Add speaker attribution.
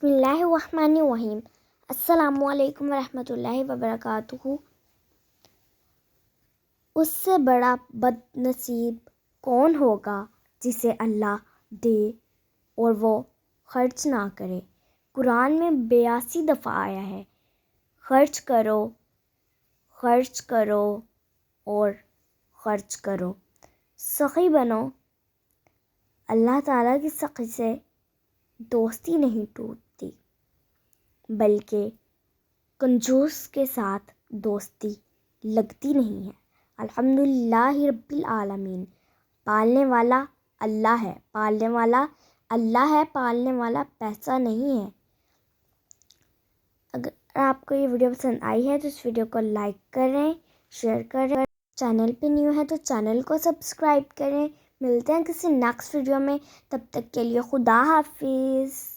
Speaker 1: بسم اللہ الرحمن الرحیم۔ السلام علیکم ورحمۃ اللہ وبرکاتہ۔ اس سے بڑا بد نصیب کون ہوگا جسے اللہ دے اور وہ خرچ نہ کرے۔ قرآن میں 82 دفعہ آیا ہے، خرچ کرو، خرچ کرو اور خرچ کرو، سخی بنو۔ اللہ تعالیٰ کی سخی سے دوستی نہیں ٹوٹتی، بلکہ کنجوس کے ساتھ دوستی لگتی نہیں ہے۔ الحمدللہ رب العالمین۔ پالنے والا اللہ ہے، پالنے والا اللہ ہے، پالنے والا پیسہ نہیں ہے۔ اگر آپ کو یہ ویڈیو پسند آئی ہے تو اس ویڈیو کو لائک کریں، شیئر کریں، چینل پہ نیو ہے تو چینل کو سبسکرائب کریں۔ ملتے ہیں کسی نیکسٹ ویڈیو میں، تب تک کے لیے خدا حافظ۔